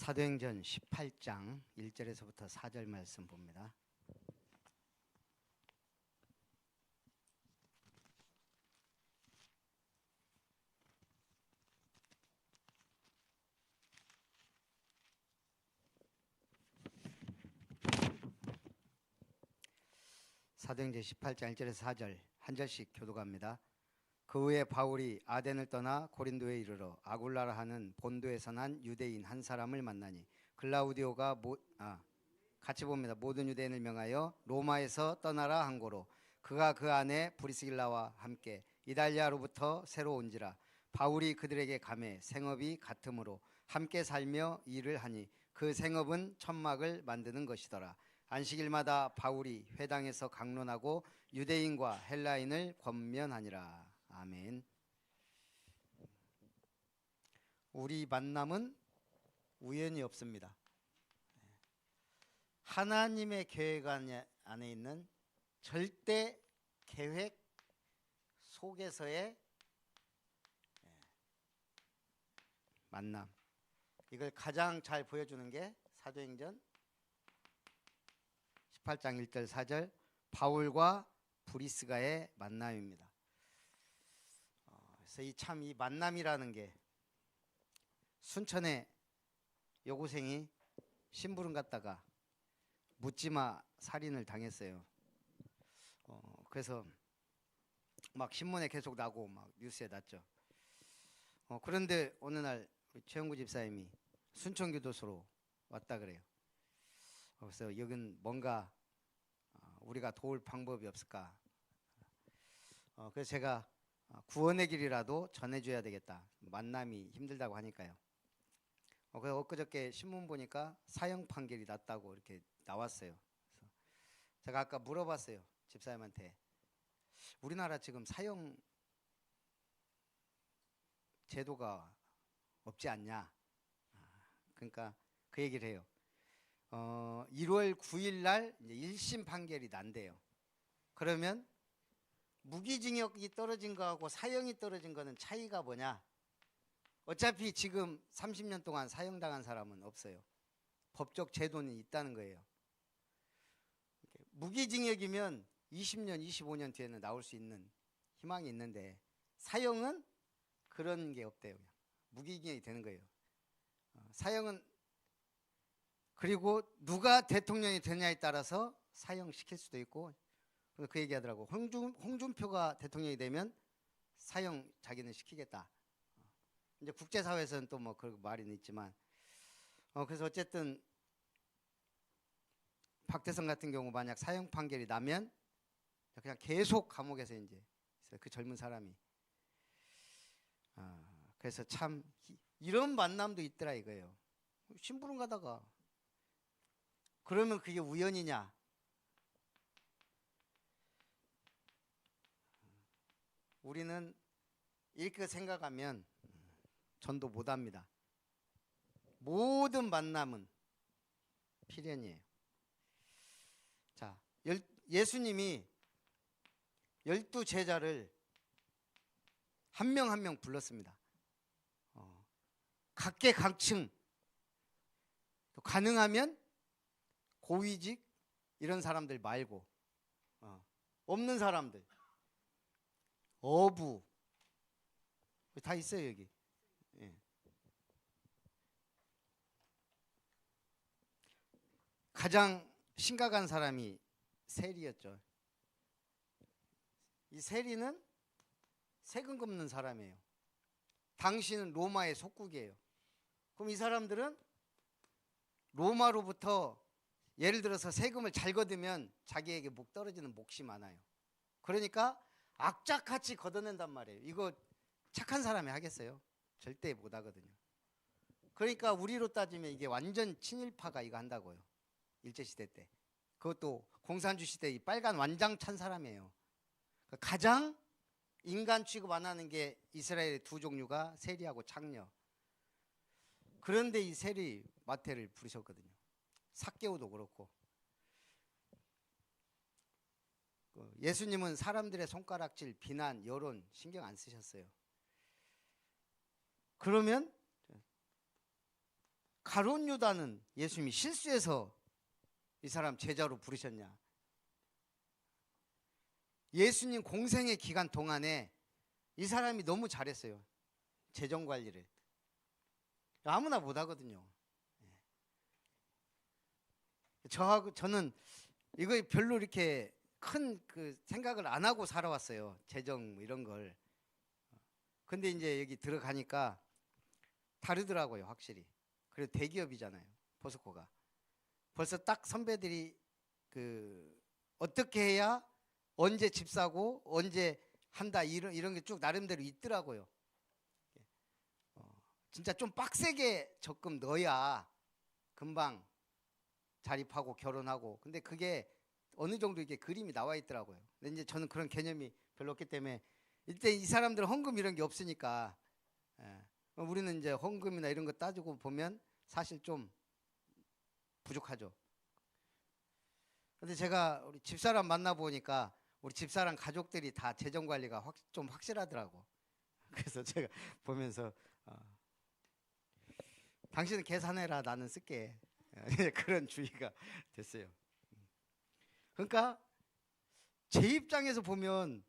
사도행전 18장 1절에서부터 4절 말씀 봅니다. 사도행전 18장 1절에서 4절 한 절씩 교독합니다. 그 후에 바울이 아덴을 떠나 고린도에 이르러 아굴라라 하는 본도에서 난 유대인 한 사람을 만나니 글라우디오가 같이 봅니다. 모든 유대인을 명하여 로마에서 떠나라 한 고로 그가 그 안에 브리스길라와 함께 이달리아로부터 새로 온지라 바울이 그들에게 가매 생업이 같으므로 함께 살며 일을 하니 그 생업은 천막을 만드는 것이더라. 안식일마다 바울이 회당에서 강론하고 유대인과 헬라인을 권면하니라. 아멘. 우리 만남은 우연이 없습니다. 하나님의 계획 안에 있는 절대 계획 속에서의 만남. 이걸 가장 잘 보여주는 게 사도행전 18장 1절 4절 바울과 브리스가의 만남입니다. 그래서 이 만남이라는 게 순천에 여고생이 심부름 갔다가 묻지마 살인을 당했어요. 그래서 막 신문에 계속 나고 막 뉴스에 났죠. 그런데 어느 날 최영구 집사님이 순천교도소로 왔다 그래요. 그래서 여긴 뭔가 우리가 도울 방법이 없을까. 그래서 제가 구원의 길이라도 전해줘야 되겠다. 만남이 힘들다고 하니까요. 그래서 엊그저께 신문 보니까 사형 판결이 났다고 이렇게 나왔어요. 그래서 제가 아까 물어봤어요. 집사님한테. 우리나라 지금 사형 제도가 없지 않냐. 그러니까 그 얘기를 해요. 1월 9일 날 이제 1심 판결이 난대요. 그러면 무기징역이 떨어진 거하고 사형이 떨어진 거는 차이가 뭐냐? 어차피 지금 30년 동안 사형당한 사람은 없어요. 법적 제도는 있다는 거예요. 무기징역이면 20년, 25년 뒤에는 나올 수 있는 희망이 있는데 사형은 그런 게 없대요. 그냥 무기징역이 되는 거예요. 사형은 그리고 누가 대통령이 되냐에 따라서 사형시킬 수도 있고 그 얘기하더라고. 홍준표가 대통령이 되면 사형 자기는 시키겠다. 이제 국제사회에서는 또 뭐 그런 말이 있지만 그래서 어쨌든 박대성 같은 경우 만약 사형 판결이 나면 그냥 계속 감옥에서 이제 그 젊은 사람이 그래서 참 이런 만남도 있더라 이거예요. 심부름 가다가 그러면 그게 우연이냐? 우리는 이렇게 생각하면 전도 못합니다. 모든 만남은 필연이에요. 자, 예수님이 12제자를 한 명 한 명 불렀습니다. 각계각층 또 가능하면 고위직 이런 사람들 말고 없는 사람들 어부 다 있어요 여기. 예. 가장 심각한 사람이 세리였죠. 이 세리는 세금 걷는 사람이에요. 당신은 로마의 속국이에요. 그럼 이 사람들은 로마로부터 예를 들어서 세금을 잘 걷으면 자기에게 목 떨어지는 몫이 많아요. 그러니까 악착같이 걷어낸단 말이에요. 이거 착한 사람이 하겠어요? 절대 못 하거든요. 그러니까 우리로 따지면 이게 완전 친일파가 이거 한다고요. 일제시대 때. 그것도 공산주의 시대 이 빨간 완장 찬 사람이에요. 가장 인간 취급 안 하는 게 이스라엘의 두 종류가 세리하고 창녀. 그런데 이 세리 마태를 부르셨거든요. 삭개오도 그렇고. 예수님은 사람들의 손가락질, 비난, 여론 신경 안 쓰셨어요. 그러면 가룟 유다는 예수님이 실수해서 이 사람 제자로 부르셨냐? 예수님 공생의 기간 동안에 이 사람이 너무 잘했어요. 재정 관리를. 아무나 못 하거든요. 저는 이거 별로 이렇게 큰 그 생각을 안 하고 살아왔어요. 재정 이런 걸. 근데 이제 여기 들어가니까 다르더라고요, 확실히. 그리고 대기업이잖아요, 포스코가. 벌써 딱 선배들이 그 어떻게 해야 언제 집 사고 언제 한다 이런 게 쭉 나름대로 있더라고요. 진짜 좀 빡세게 적금 넣어야 금방 자립하고 결혼하고. 근데 그게 어느 정도 이게 그림이 나와 있더라고요. 근데 이제 저는 그런 개념이 별로 없기 때문에 일단 이 사람들은 헌금 이런 게 없으니까, 우리는 이제 헌금이나 이런 거 따지고 보면 사실 좀 부족하죠. 근데 제가 우리 집사람 만나보니까 우리 집사람 가족들이 다 재정 관리가 좀 확실하더라고. 그래서 제가 보면서 당신은 계산해라, 나는 쓸게. 그런 주의가 됐어요. 그러니까 제 입장에서 보면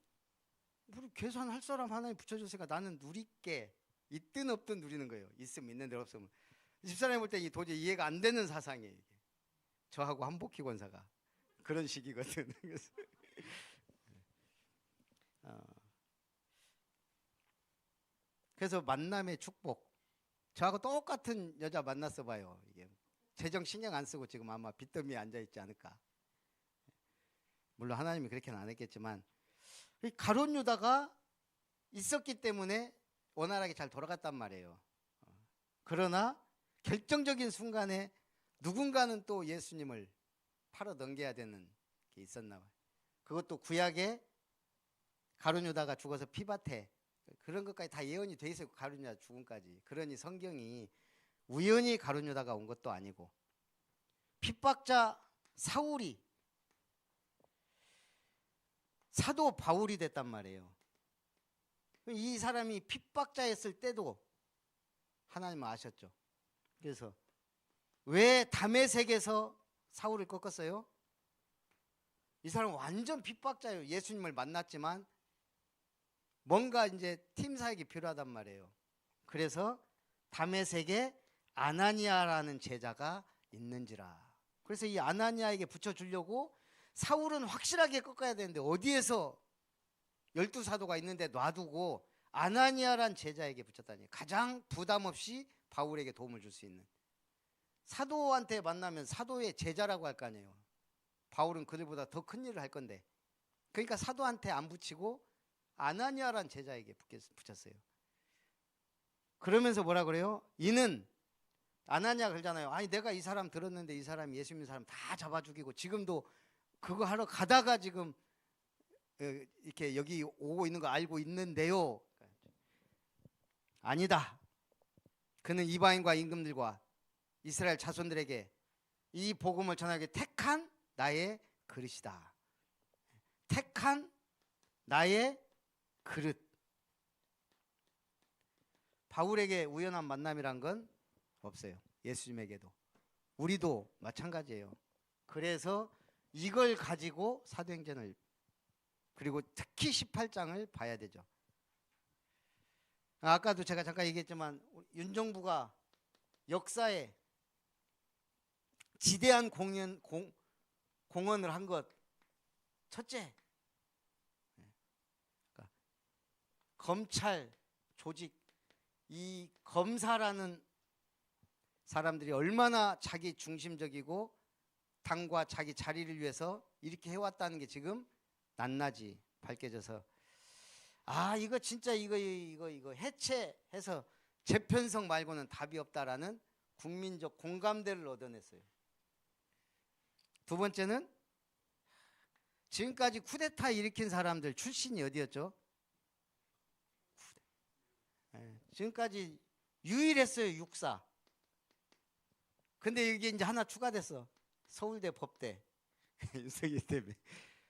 우리 계산할 사람 하나에 붙여줬으니까 나는 누릴게. 있든 없든 누리는 거예요. 있으면 있는데 없으면. 집사람이 볼 때 도저히 이해가 안 되는 사상이에요. 이게. 저하고 한복희 권사가 그런 식이거든. 그래서 만남의 축복. 저하고 똑같은 여자 만났어 봐요. 이게 재정 신경 안 쓰고 지금 아마 빚더미에 앉아 있지 않을까. 물론 하나님이 그렇게는 안 했겠지만 가룟 유다가 있었기 때문에 원활하게 잘 돌아갔단 말이에요. 그러나 결정적인 순간에 누군가는 또 예수님을 팔아 넘겨야 되는 게 있었나 봐요. 그것도 구약에 가룟 유다가 죽어서 피밭에, 그런 것까지 다 예언이 돼 있어요. 가룟 유다 죽음까지. 그러니 성경이 우연히 가룟 유다가 온 것도 아니고, 핍박자 사울이 사도 바울이 됐단 말이에요. 이 사람이 핍박자였을 때도 하나님은 아셨죠. 그래서 왜 다메섹에서 사울을 꺾었어요? 이 사람은 완전 핍박자예요. 예수님을 만났지만 뭔가 이제 팀 사역이 필요하단 말이에요. 그래서 다메섹에 아나니아라는 제자가 있는지라. 그래서 이 아나니아에게 붙여주려고, 사울은 확실하게 꺾어야 되는데 어디에서 12사도가 있는데 놔두고 아나니아란 제자에게 붙였다니. 가장 부담 없이 바울에게 도움을 줄 수 있는. 사도한테 만나면 사도의 제자라고 할 거 아니에요. 바울은 그들보다 더 큰 일을 할 건데. 그러니까 사도한테 안 붙이고 아나니아란 제자에게 붙였어요. 그러면서 뭐라 그래요? 이는, 아나니아가 그러잖아요. 아니 내가 이 사람 들었는데 이 사람이 예수 믿는 사람 다 잡아 죽이고 지금도 그거 하러 가다가 지금 이렇게 여기 오고 있는 거 알고 있는데요. 아니다. 그는 이방인과 임금들과 이스라엘 자손들에게 이 복음을 전하게 택한 나의 그릇이다. 택한 나의 그릇. 바울에게 우연한 만남이란 건 없어요. 예수님에게도. 우리도 마찬가지예요. 그래서 이걸 가지고 사도행전을, 그리고 특히 18장을 봐야 되죠. 아까도 제가 잠깐 얘기했지만 윤정부가 역사에 지대한 공헌을 한 것, 첫째, 그러니까 검찰 조직, 이 검사라는 사람들이 얼마나 자기 중심적이고 당과 자기 자리를 위해서 이렇게 해왔다는 게 지금 낱낱이 밝혀져서, 이거 진짜 이거 해체해서 재편성 말고는 답이 없다라는 국민적 공감대를 얻어냈어요. 두 번째는 지금까지 쿠데타 일으킨 사람들 출신이 어디였죠? 지금까지 유일했어요. 육사. 근데 이게 이제 하나 추가됐어. 서울대 법대. 윤석열 때문에.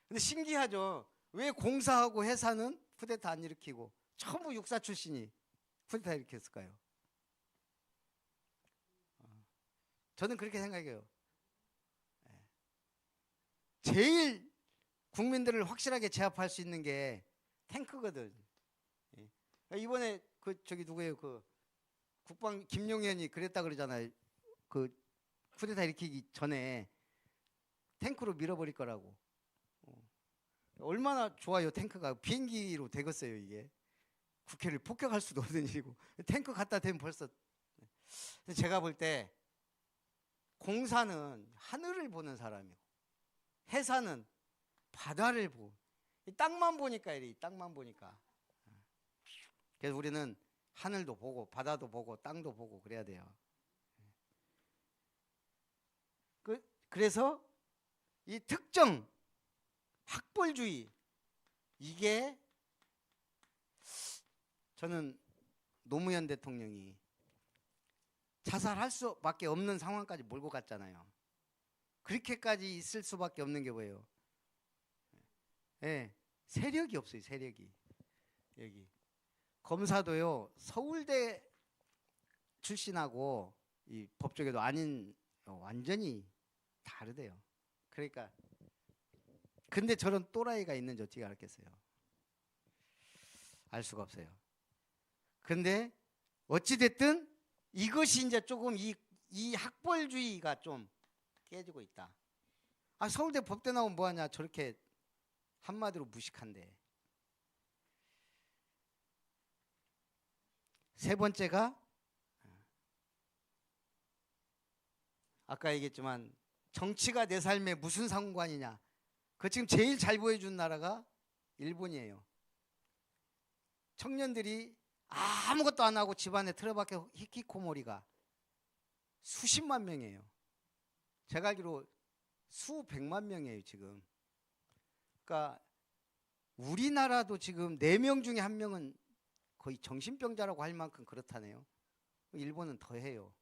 근데 신기하죠. 왜 공사하고 회사는 쿠데타 안 일으키고 전부 육사 출신이 쿠데타 일으켰을까요? 저는 그렇게 생각해요. 제일 국민들을 확실하게 제압할 수 있는 게 탱크거든. 이번에 저기 누구예요? 국방 김용현이 그랬다 그러잖아요. 쿠데타 일으키기 전에 탱크로 밀어버릴 거라고. 얼마나 좋아요, 탱크가. 비행기로 되겠어요, 이게. 국회를 폭격할 수도 없는 일이고. 탱크 갖다 대면 벌써. 제가 볼 때 공사는 하늘을 보는 사람이고 해사는 바다를 보고, 땅만 보니까 이래, 땅만 보니까. 그래서 우리는 하늘도 보고 바다도 보고 땅도 보고 그래야 돼요. 그래서 이 특정 학벌주의, 이게 저는 노무현 대통령이 자살할 수밖에 없는 상황까지 몰고 갔잖아요. 그렇게까지 있을 수밖에 없는 게 뭐예요? 세력이 없어요. 세력이. 여기 검사도요, 서울대 출신하고 이 법조계도 아닌 완전히 다르대요. 그러니까 근데 저런 또라이가 있는지 어떻게 알겠어요? 알 수가 없어요. 근데 어찌 됐든 이것이 이제 조금 이 학벌주의가 좀 깨지고 있다. 서울대 법대 나오면 뭐하냐, 저렇게 한마디로 무식한데. 세 번째가 아까 얘기했지만 정치가 내 삶에 무슨 상관이냐. 그 지금 제일 잘 보여준 나라가 일본이에요. 청년들이 아무것도 안 하고 집안에 틀어박혀 히키코모리가 수십만 명이에요. 제가 알기로 수백만 명이에요 지금. 그러니까 우리나라도 지금 4명 중에 1명은 거의 정신병자라고 할 만큼 그렇다네요. 일본은 더해요.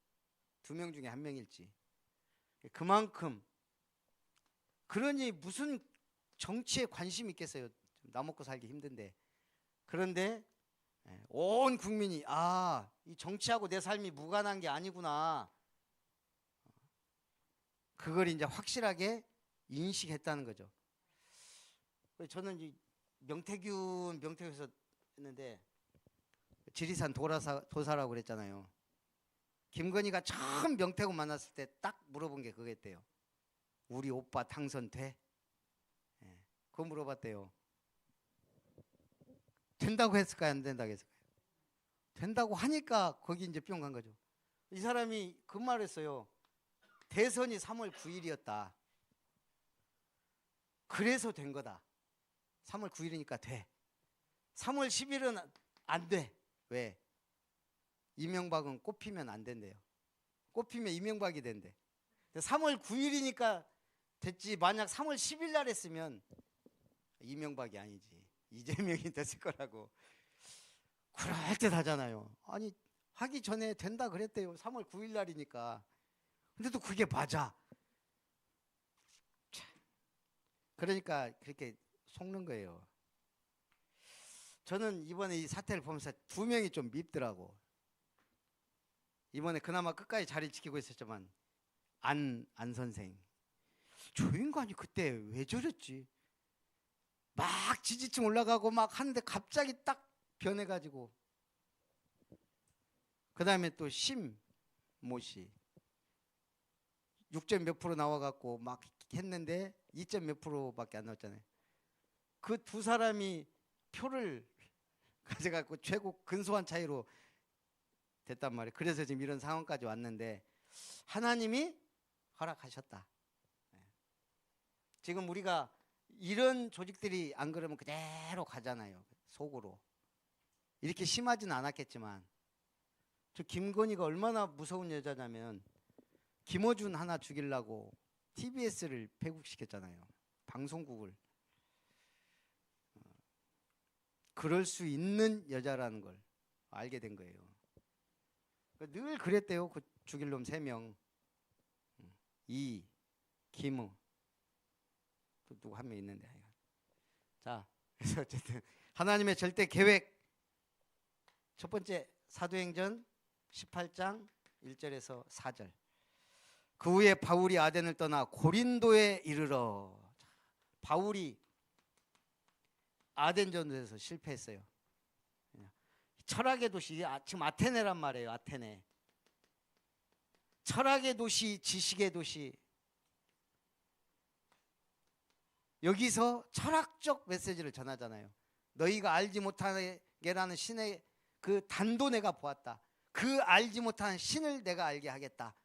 2명 중에 1명일지. 그만큼. 그러니 무슨 정치에 관심이 있겠어요. 나 먹고 살기 힘든데. 그런데 온 국민이 이 정치하고 내 삶이 무관한 게 아니구나, 그걸 이제 확실하게 인식했다는 거죠. 저는 이 명태균에서 했는데 지리산 도사라고 그랬잖아요. 김건희가 처음 명태균 만났을 때 딱 물어본 게 그거였대요. 우리 오빠 당선돼? 그거 물어봤대요. 된다고 했을까요? 안 된다고 했을까요? 된다고 하니까 거기 이제 뿅 간 거죠. 이 사람이 그 말을 했어요. 대선이 3월 9일이었다. 그래서 된 거다. 3월 9일이니까 돼. 3월 10일은 안 돼. 왜? 이명박은 꼽히면 안 된대요. 꼽히면 이명박이 된대. 3월 9일이니까 됐지. 만약 3월 10일 날 했으면 이명박이 아니지, 이재명이 됐을 거라고. 그럴듯하잖아요. 아니, 하기 전에 된다 그랬대요. 3월 9일 날이니까. 근데도 그게 맞아. 그러니까 그렇게 속는 거예요. 저는 이번에 이 사태를 보면서 2명이 좀 밉더라고. 이번에 그나마 끝까지 자리 지키고 있었지만 안 선생. 저 인간이 그때 왜 저랬지? 막 지지층 올라가고 막 하는데 갑자기 딱 변해가지고. 그 다음에 또 모 씨 6점 몇 프로 나와갖고 막 했는데 2점 몇 프로밖에 안 나왔잖아요. 그 두 사람이 표를 가져갖고 최고 근소한 차이로 됐단 말이에요. 그래서 지금 이런 상황까지 왔는데 하나님이 허락하셨다. 지금 우리가 이런 조직들이 안 그러면 그대로 가잖아요. 속으로. 이렇게 심하지는 않았겠지만, 저 김건희가 얼마나 무서운 여자냐면 김어준 하나 죽이려고 TBS를 폐국시켰잖아요. 방송국을. 그럴 수 있는 여자라는 걸 알게 된 거예요. 늘 그랬대요. 그 죽일 놈 3명. 김우. 또 누구 한 명 있는데. 자, 그래서 어쨌든 하나님의 절대 계획. 첫 번째, 사도행전 18장 1절에서 4절. 그 후에 바울이 아덴을 떠나 고린도에 이르러. 바울이 아덴 전도에서 실패했어요. 철학의 도시, 지금 아테네란 말이에요. 아테네. 철학의 도시, 지식의 도시. 여기서 철학적 메시지를 전하잖아요. 너희가 알지 못하게라는 신의 그 단도 내가 보았다. 그 알지 못하는 신을 내가 알게 하겠다.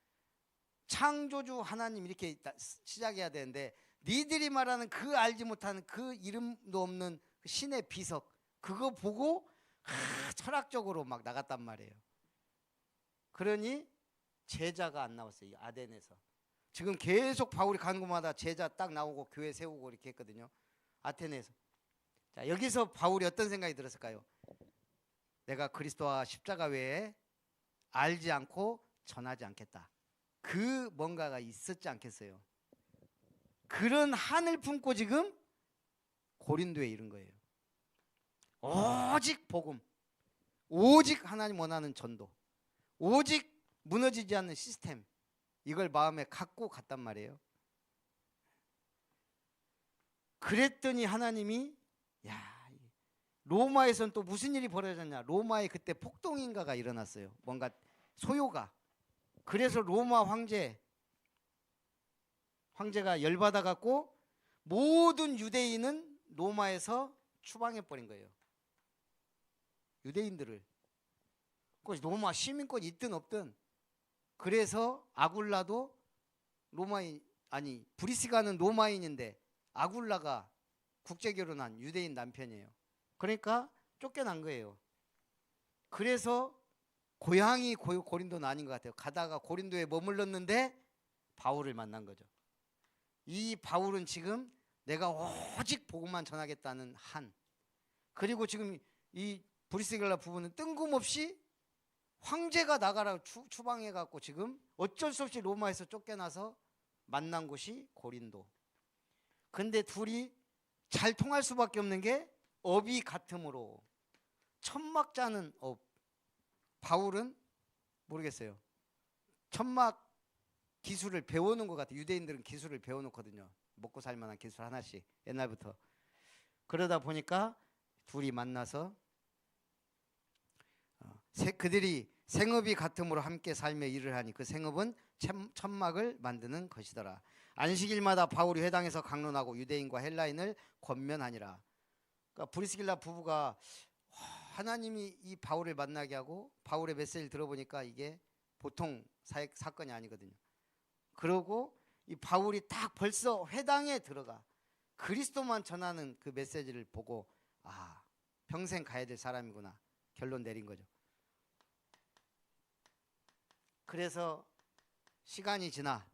창조주 하나님 이렇게 시작해야 되는데, 니들이 말하는 그 알지 못하는 그 이름도 없는 신의 비석, 그거 보고 철학적으로 막 나갔단 말이에요. 그러니 제자가 안 나왔어요. 이 아덴에서. 지금 계속 바울이 가는 곳마다 제자 딱 나오고 교회 세우고 이렇게 했거든요. 아테네에서. 자, 여기서 바울이 어떤 생각이 들었을까요? 내가 그리스도와 십자가 외에 알지 않고 전하지 않겠다. 그 뭔가가 있었지 않겠어요? 그런 한을 품고 지금 고린도에 이른 거예요. 오직 복음, 오직 하나님 원하는 전도, 오직 무너지지 않는 시스템, 이걸 마음에 갖고 갔단 말이에요. 그랬더니 하나님이, 야, 로마에선 또 무슨 일이 벌어졌냐. 로마에 그때 폭동인가가 일어났어요. 뭔가 소요가. 그래서 로마 황제가 열받아 갖고 모든 유대인은 로마에서 추방해 버린 거예요. 유대인들을. 로마 시민권이 있든 없든. 그래서 아굴라도 로마인, 아니 브리스가는 로마인인데 아굴라가 국제 결혼한 유대인 남편이에요. 그러니까 쫓겨난 거예요. 그래서 고향이 고린도는 아닌 것 같아요. 가다가 고린도에 머물렀는데 바울을 만난 거죠. 이 바울은 지금 내가 오직 복음만 전하겠다는 한, 그리고 지금 이 브리스길라 부부는 뜬금없이 황제가 나가라 추방해 갖고 지금 어쩔 수 없이 로마에서 쫓겨나서 만난 곳이 고린도. 근데 둘이 잘 통할 수밖에 없는 게 업이 같으므로. 천막 짜는 업. 바울은 모르겠어요. 천막 기술을 배워놓은 것 같아요. 유대인들은 기술을 배워놓거든요. 먹고 살 만한 기술 하나씩 옛날부터. 그러다 보니까 둘이 만나서 그들이 생업이 같음으로 함께 살며 일을 하니 그 생업은 천막을 만드는 것이더라. 안식일마다 바울이 회당에서 강론하고 유대인과 헬라인을 권면하니라. 그러니까 브리스길라 부부가 하나님이 이 바울을 만나게 하고 바울의 메시지를 들어보니까 이게 보통 사건이 아니거든요. 그러고 이 바울이 딱 벌써 회당에 들어가 그리스도만 전하는 그 메시지를 보고, 아, 평생 가야 될 사람이구나 결론 내린 거죠. 그래서 시간이 지나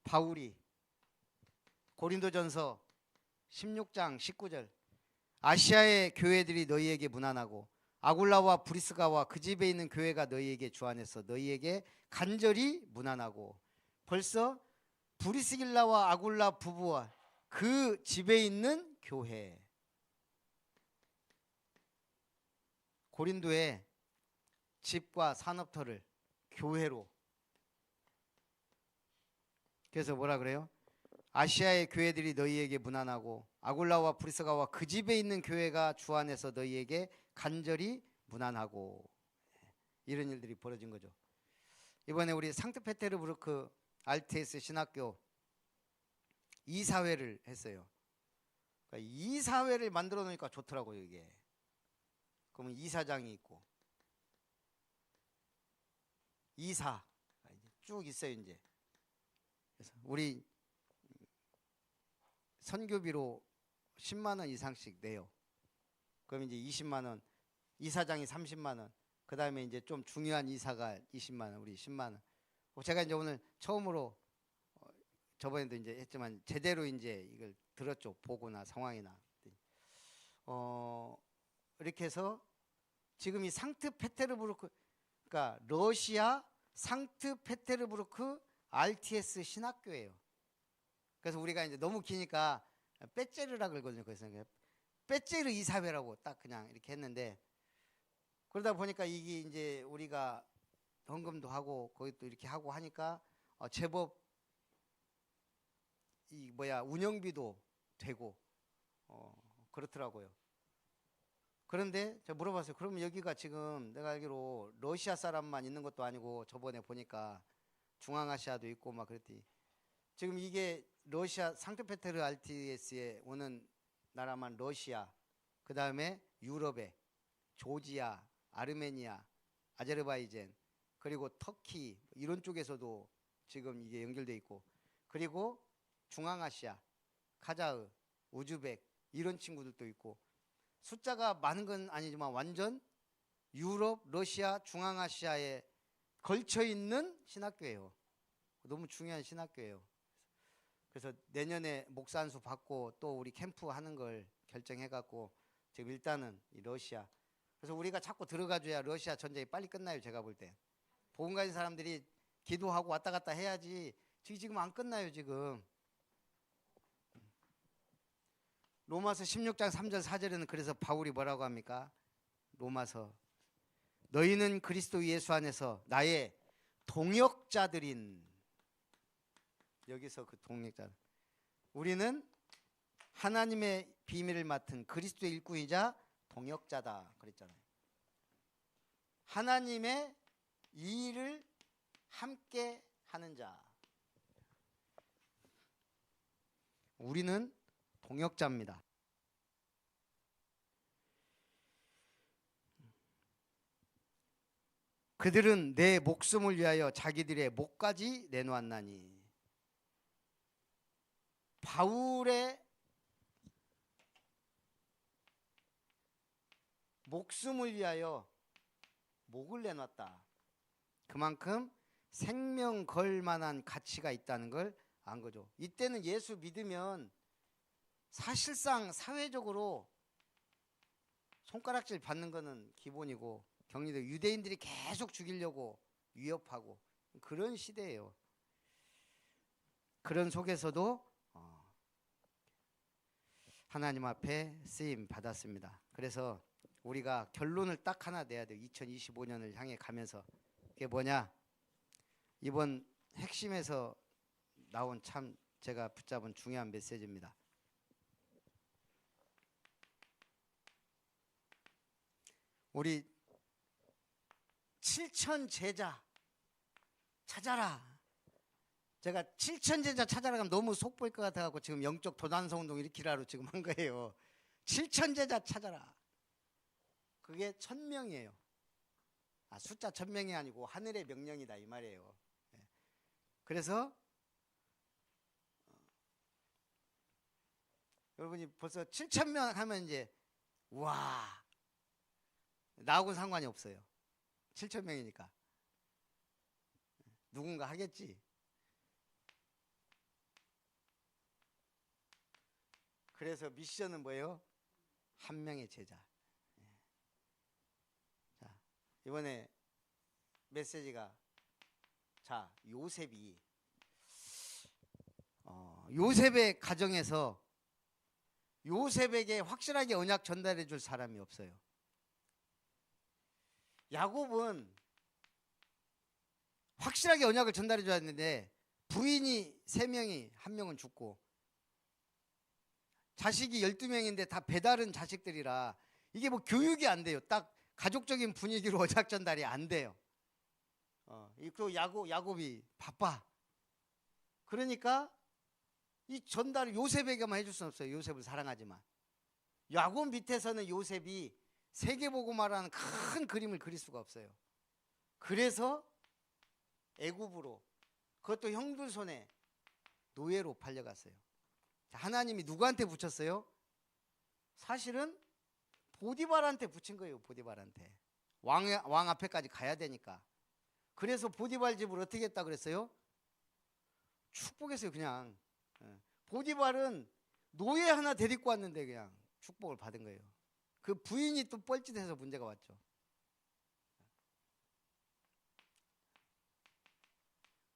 바울이 고린도전서 16장 19절, 아시아의 교회들이 너희에게 문안하고 아굴라와 브리스가와 그 집에 있는 교회가 너희에게 주안해서 너희에게 간절히 문안하고. 벌써 브리스길라와 아굴라 부부와 그 집에 있는 교회, 고린도의 집과 산업터를 교회로. 그래서 뭐라 그래요? 아시아의 교회들이 너희에게 문안하고 아굴라와 브리스가와 그 집에 있는 교회가 주안해서 너희에게 간절히 문안하고. 이런 일들이 벌어진 거죠. 이번에 우리 상트페테르부르크 RTS 신학교 이사회를 했어요. 그러니까 이사회를 만들어 놓으니까 좋더라고요. 이게 그러면 이사장이 있고 이사 쭉 있어요. 이제 그래서 우리 선교비로 10만 원 이상씩 내요. 그럼 이제 20만 원, 이사장이 30만 원, 그 다음에 이제 좀 중요한 이사가 20만 원, 우리 10만 원. 제가 이제 오늘 처음으로 저번에도 이제 했지만 제대로 이제 이걸 들었죠. 보고나 상황이나. 이렇게 해서 지금 이 상트페테르부르크, 그러니까 러시아 상트페테르부르크 RTS 신학교예요. 그래서 우리가 이제 너무 기니까 빼째르라 그러거든요. 그래서 빼째르 이사회라고 딱 그냥 이렇게 했는데, 그러다 보니까 이게 이제 우리가 헌금도 하고 거기 또 이렇게 하고 하니까 제법 이 운영비도 되고 그렇더라고요. 그런데 제가 물어봤어요. 그러면 여기가 지금 내가 알기로 러시아 사람만 있는 것도 아니고 저번에 보니까 중앙아시아도 있고 막 그랬더니 지금 이게 러시아 상트페테르 RTS에 오는 나라만 러시아, 그 다음에 유럽에 조지아, 아르메니아, 아제르바이잔, 그리고 터키 이런 쪽에서도 지금 이게 연결돼 있고, 그리고 중앙아시아, 카자흐, 우즈벡 이런 친구들도 있고, 숫자가 많은 건 아니지만 완전 유럽, 러시아, 중앙아시아에 걸쳐 있는 신학교예요. 너무 중요한 신학교예요. 그래서 내년에 목사 안수 받고 또 우리 캠프 하는 걸 결정해갖고 지금 일단은 이 러시아, 그래서 우리가 자꾸 들어가줘야 러시아 전쟁이 빨리 끝나요. 제가 볼 때 복음 가진 사람들이 기도하고 왔다 갔다 해야지 지금 안 끝나요. 지금 로마서 16장 3절 4절에는 그래서 바울이 뭐라고 합니까? 로마서, 너희는 그리스도 예수 안에서 나의 동역자들인, 여기서 그 동역자, 우리는 하나님의 비밀을 맡은 그리스도의 일꾼이자 동역자다 그랬잖아요. 하나님의 이 일을 함께 하는 자, 우리는 동역자입니다. 그들은 내 목숨을 위하여 자기들의 목까지 내놓았나니. 바울의 목숨을 위하여 목을 내놨다. 그만큼 생명 걸 만한 가치가 있다는 걸 안 거죠. 이때는 예수 믿으면 사실상 사회적으로 손가락질 받는 거는 기본이고, 격리돼 유대인들이 계속 죽이려고 위협하고 그런 시대예요. 그런 속에서도 하나님 앞에 쓰임 받았습니다. 그래서 우리가 결론을 딱 하나 내야 돼요. 2025년을 향해 가면서. 그게 뭐냐? 이번 핵심에서 나온 참 제가 붙잡은 중요한 메시지입니다. 우리 7천 제자 찾아라. 제가 7천 제자 찾아라 하면 너무 속보일 것 같아갖고 지금 영적 도단성 운동 일으키라로 지금 한 거예요. 7천 제자 찾아라. 그게 1000명이에요. 숫자 1000명이 아니고 하늘의 명령이다 이 말이에요. 그래서 여러분이 벌써 7,000명 하면 이제 와, 나하고는 상관이 없어요. 7,000명이니까 누군가 하겠지. 그래서 미션은 뭐예요? 한 명의 제자. 자, 이번에 메시지가, 자, 요셉의 가정에서 요셉에게 확실하게 언약 전달해 줄 사람이 없어요. 야곱은 확실하게 언약을 전달해 줘야 했는데 부인이 3명이 1명은 죽고 자식이 12명인데 다 배다른 자식들이라 이게 뭐 교육이 안 돼요. 딱 가족적인 분위기로 언약 전달이 안 돼요. 또 야곱이 바빠. 그러니까 이 전달을 요셉에게만 해줄 수는 없어요. 요셉을 사랑하지만. 야곱 밑에서는 요셉이 세계복음화라는 큰 그림을 그릴 수가 없어요. 그래서 애굽으로, 그것도 형들 손에 노예로 팔려갔어요. 하나님이 누구한테 붙였어요? 사실은 보디발한테 붙인 거예요. 보디발한테. 왕 앞에까지 가야 되니까. 그래서 보디발 집을 어떻게 했다 그랬어요? 축복했어요. 그냥. 보디발은 노예 하나 데리고 왔는데 그냥 축복을 받은 거예요. 그 부인이 또 뻘짓해서 문제가 왔죠.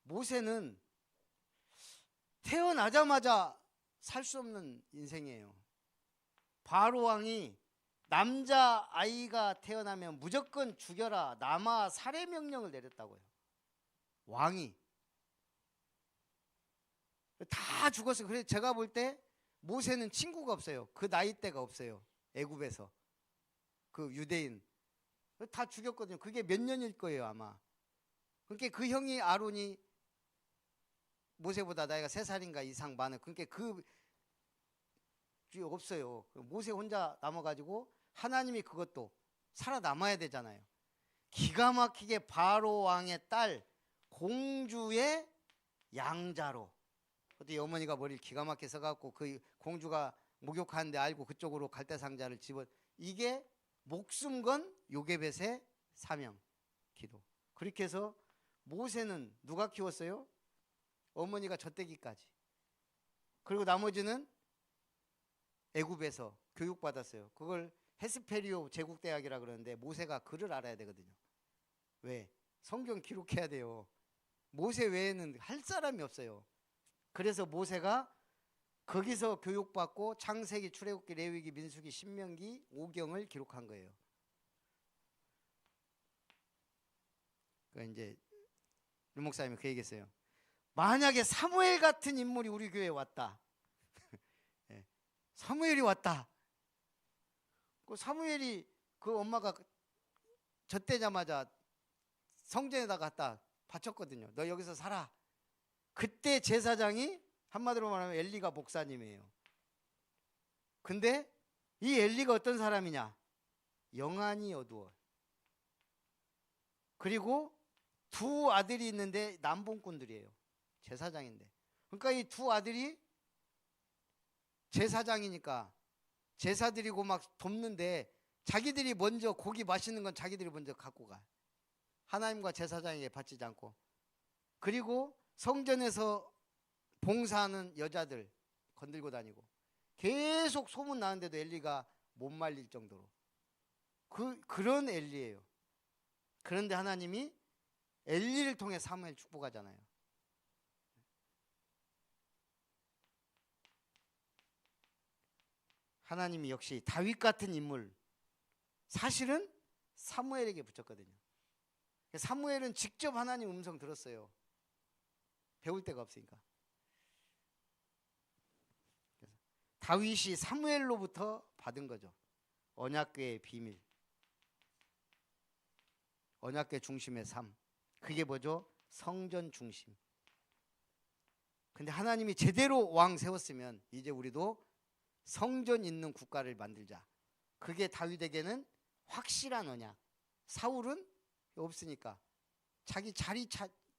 모세는 태어나자마자 살 수 없는 인생이에요. 바로 왕이 남자 아이가 태어나면 무조건 죽여라, 남아 살해 명령을 내렸다고요. 왕이. 다 죽었어요. 그래서 제가 볼 때 모세는 친구가 없어요. 그 나이대가 없어요. 애굽에서 그 유대인 다 죽였거든요. 그게 몇 년일 거예요 아마. 그러니까 그 형이 아론이 모세보다 나이가 3살인가 이상 많아요. 그러니까 그 없어요. 모세 혼자 남아가지고 하나님이 그것도 살아남아야 되잖아요. 기가 막히게 바로 왕의 딸 공주의 양자로. 그때 어머니가 머리를 기가 막히게 써갖고 그 공주가 목욕하는데 알고 그쪽으로 갈대상자를 집어. 이게 목숨 건 요게벳의 사명 기도. 그렇게 해서 모세는 누가 키웠어요? 어머니가 젖대기까지. 그리고 나머지는 애굽에서 교육받았어요. 그걸 헤스페리오 제국대학이라 그러는데 모세가 글을 알아야 되거든요. 왜? 성경 기록해야 돼요. 모세 외에는 할 사람이 없어요. 그래서 모세가 거기서 교육받고 창세기, 출애굽기, 레위기, 민수기, 신명기, 오경을 기록한 거예요. 그러니까 이제 유 목사님이 그 얘기했어요. 만약에 사무엘 같은 인물이 우리 교회에 왔다. 네. 사무엘이 왔다. 그 사무엘이 그 엄마가 젖대자마자 성전에다 갖다 바쳤거든요. 너 여기서 살아. 그때 제사장이 한마디로 말하면 엘리가 목사님이에요. 근데 이 엘리가 어떤 사람이냐? 영안이 어두워. 그리고 두 아들이 있는데 남봉꾼들이에요. 제사장인데. 그러니까 이 두 아들이 제사장이니까 제사 드리고 막 돕는데 자기들이 먼저 고기 맛있는 건 자기들이 먼저 갖고 가. 하나님과 제사장에게 바치지 않고. 그리고 성전에서 봉사하는 여자들 건들고 다니고 계속 소문 나는데도 엘리가 못 말릴 정도로 그런 엘리예요. 그런데 하나님이 엘리를 통해 사무엘 축복하잖아요. 하나님이 역시 다윗 같은 인물 사실은 사무엘에게 붙였거든요. 사무엘은 직접 하나님 음성 들었어요. 배울 데가 없으니까. 다윗이 사무엘로부터 받은 거죠. 언약궤의 비밀, 언약궤 중심의 삶. 그게 뭐죠? 성전 중심. 근데 하나님이 제대로 왕 세웠으면 이제 우리도 성전 있는 국가를 만들자. 그게 다윗에게는 확실한 언약. 사울은 없으니까 자기 자리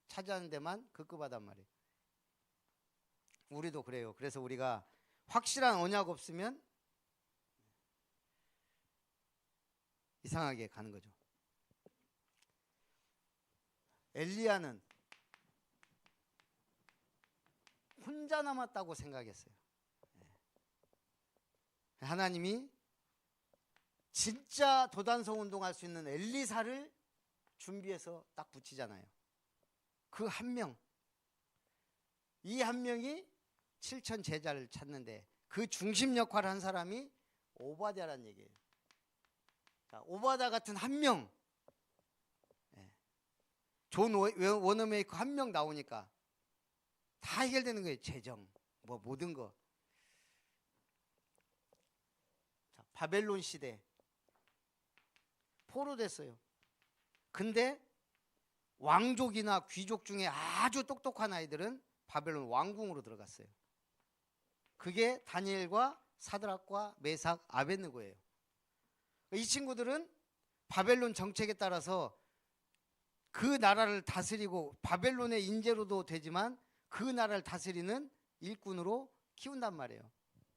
차지하는 데만 급급하단 말이에요. 우리도 그래요. 그래서 우리가 확실한 언약 없으면 이상하게 가는 거죠. 엘리야는 혼자 남았다고 생각했어요. 하나님이 진짜 도단성 운동할 수 있는 엘리사를 준비해서 딱 붙이잖아요. 그 한 명, 이 한 명이 7천 제자를 찾는데 그 중심 역할을 한 사람이 오바댜라는 얘기예요. 자, 오바댜 같은 한 명, 존 워너메이커 한 명 나오니까 다 해결되는 거예요. 재정, 뭐 모든 거. 자, 바벨론 시대 포로됐어요. 근데 왕족이나 귀족 중에 아주 똑똑한 아이들은 바벨론 왕궁으로 들어갔어요. 그게 다니엘과 사드락과 메삭, 아벳느고예요. 이 친구들은 바벨론 정책에 따라서 그 나라를 다스리고 바벨론의 인재로도 되지만 그 나라를 다스리는 일꾼으로 키운단 말이에요.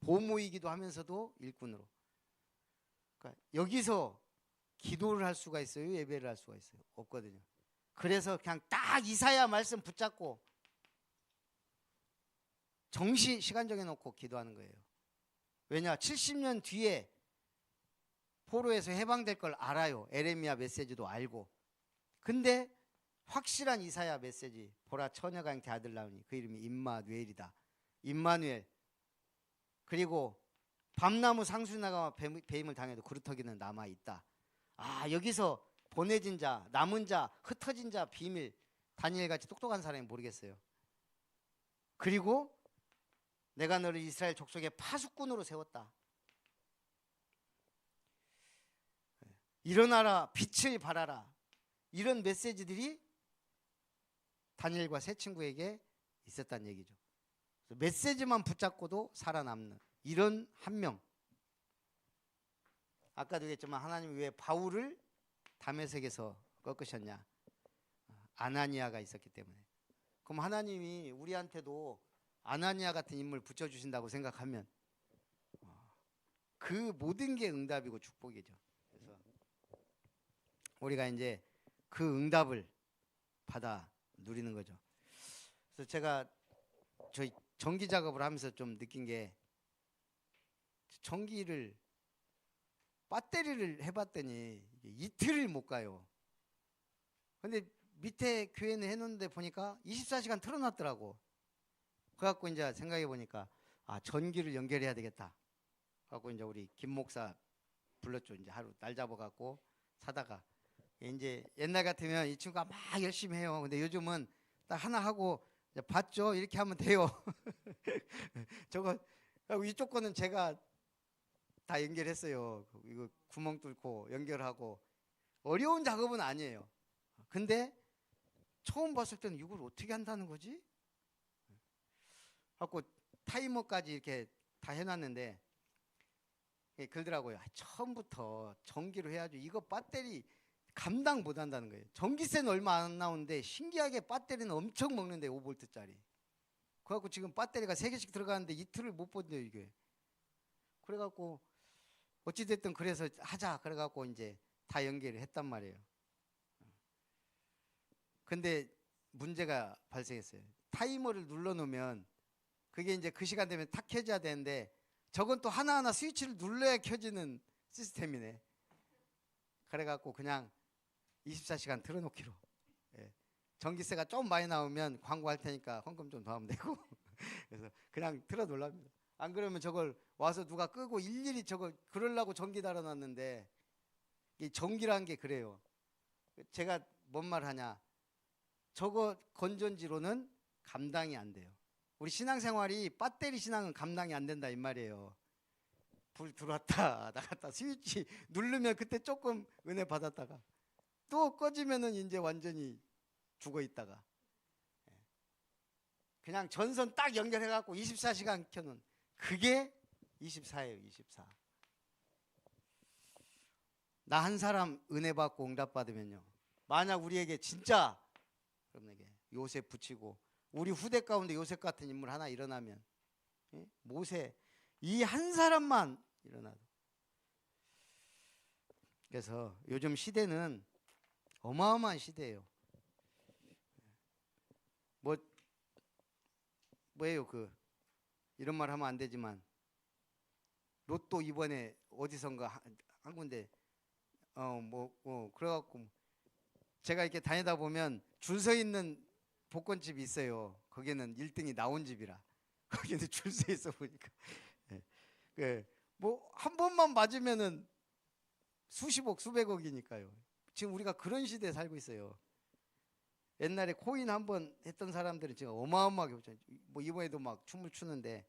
보모이기도 하면서도 일꾼으로. 그러니까 여기서 기도를 할 수가 있어요? 예배를 할 수가 있어요? 없거든요. 그래서 그냥 딱 이사야 말씀 붙잡고 정시 시간 정해놓고 기도하는 거예요. 왜냐? 70년 뒤에 포로에서 해방될 걸 알아요. 에레미야 메시지도 알고. 근데 확실한 이사야 메시지. 보라 처녀가 잉태 아들 낳으니 그 이름이 임마누엘이다. 임마누엘. 그리고 밤나무 상수나가 배임을 당해도 구루터기는 남아있다. 아, 여기서 보내진 자, 남은 자, 흩어진 자 비밀. 다니엘같이 똑똑한 사람이 모르겠어요. 그리고 내가 너를 이스라엘 족속의 파수꾼으로 세웠다. 일어나라, 빛을 발하라. 이런 메시지들이 다니엘과 세 친구에게 있었다는 얘기죠. 메시지만 붙잡고도 살아남는 이런 한 명. 아까도 얘기했지만 하나님이 왜 바울을 다메섹에서 꺾으셨냐? 아나니아가 있었기 때문에. 그럼 하나님이 우리한테도 아나니아 같은 인물 붙여주신다고 생각하면 그 모든 게 응답이고 축복이죠. 그래서 우리가 이제 그 응답을 받아 누리는 거죠. 그래서 제가 저희 전기 작업을 하면서 좀 느낀 게, 전기를 배터리를 해봤더니 이틀을 못 가요. 근데 밑에 교회는 해놓는데 보니까 24시간 틀어놨더라고. 그래갖고 이제 생각해 보니까 전기를 연결해야 되겠다. 그래갖고 이제 우리 김 목사 불렀죠. 이제 하루 날 잡아갖고 사다가, 이제 옛날 같으면 이 친구가 막 열심히 해요. 근데 요즘은 딱 하나 하고 이제 봤죠. 이렇게 하면 돼요. 저거 이쪽 거는 제가 다 연결했어요. 이거 구멍 뚫고 연결하고 어려운 작업은 아니에요. 근데 처음 봤을 때는 이걸 어떻게 한다는 거지? 갖고 타이머까지 이렇게 다 해놨는데 그러더라고요. 처음부터 전기로 해야죠. 이거 배터리 감당 못 한다는 거예요. 전기세는 얼마 안 나오는데 신기하게 배터리는 엄청 먹는데 5V짜리. 그래갖고 지금 배터리가 3개씩 들어가는데 이틀을 못 본대요 이게. 그래갖고 어찌됐든 그래서 하자 그래갖고 이제 다 연결을 했단 말이에요. 근데 문제가 발생했어요. 타이머를 눌러놓으면 그게 이제 그 시간 되면 탁 켜져야 되는데, 저건 또 하나하나 스위치를 눌러야 켜지는 시스템이네. 그래갖고 그냥 24시간 틀어놓기로. 예. 전기세가 좀 많이 나오면 광고할 테니까 헌금 좀 더 하면 되고. 그래서 그냥 틀어놓으랍니다. 안 그러면 저걸 와서 누가 끄고 일일이 저거 그러려고 전기 달아놨는데, 이 전기란 게 그래요. 제가 뭔 말 하냐, 저거 건전지로는 감당이 안 돼요. 우리 신앙생활이 배터리 신앙은 감당이 안 된다 이 말이에요. 불 들어왔다 나갔다 스위치 누르면 그때 조금 은혜 받았다가 또 꺼지면은 이제 완전히 죽어 있다가, 그냥 전선 딱 연결해 갖고 24시간 켜놓은 그게 24예요. 24. 나 한 사람 은혜 받고 응답 받으면요, 만약 우리에게 진짜 여러분에게 요셉 붙이고 우리 후대 가운데 요셉 같은 인물 하나 일어나면, 모세 이 한 사람만 일어나도. 그래서 요즘 시대는 어마어마한 시대예요. 뭐예요 그 이런 말 하면 안 되지만, 로또 이번에 어디선가 한 군데 그래갖고 제가 이렇게 다니다 보면 줄 서 있는 복권집이 있어요. 거기는 1등이 나온 집이라 거기는 줄 서 있어 보니까 뭐 한 번만 맞으면은 수십억 수백억이니까요. 지금 우리가 그런 시대에 살고 있어요. 옛날에 코인 한 번 했던 사람들은 지금 어마어마하게 뭐 이번에도 막 춤을 추는데,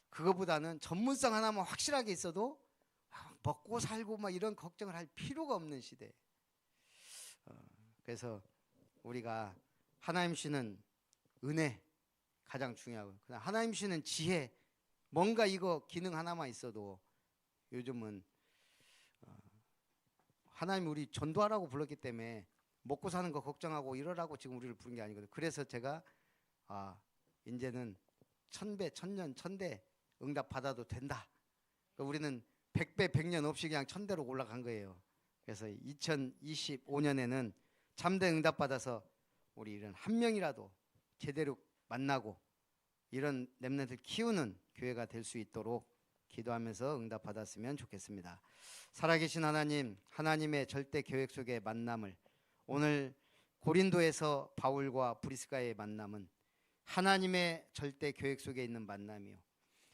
그거보다는 전문성 하나만 확실하게 있어도 먹고 살고 막 이런 걱정을 할 필요가 없는 시대. 그래서 우리가 하나님 주시는 은혜 가장 중요하고, 그다음 하나님 주시는 지혜, 뭔가 이거 기능 하나만 있어도 요즘은 하나님 우리 전도하라고 불렀기 때문에 먹고 사는 거 걱정하고 이러라고 지금 우리를 부른 게 아니거든요. 그래서 제가 이제는 1000배, 1000년, 1000대 응답 받아도 된다. 그러니까 우리는 100배, 100년 없이 그냥 1000대로 올라간 거예요. 그래서 2025년에는 참된 응답 받아서 우리 이런 한 명이라도 제대로 만나고 이런 렘넌트를 키우는 교회가 될 수 있도록 기도하면서 응답 받았으면 좋겠습니다. 살아계신 하나님, 하나님의 절대 계획 속의 만남을, 오늘 고린도에서 바울과 브리스가의 만남은 하나님의 절대 계획 속에 있는 만남이요,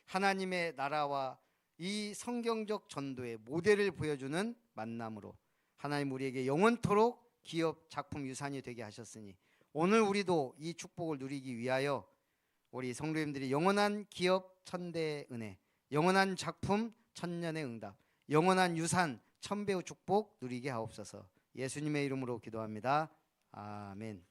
하나님의 나라와 이 성경적 전도의 모델을 보여주는 만남으로 하나님 우리에게 영원토록 기업 작품 유산이 되게 하셨으니, 오늘 우리도 이 축복을 누리기 위하여 우리 성도님들이 영원한 기업 천대의 은혜, 영원한 작품 천년의 응답, 영원한 유산 천배의 축복 누리게 하옵소서. 예수님의 이름으로 기도합니다. 아멘.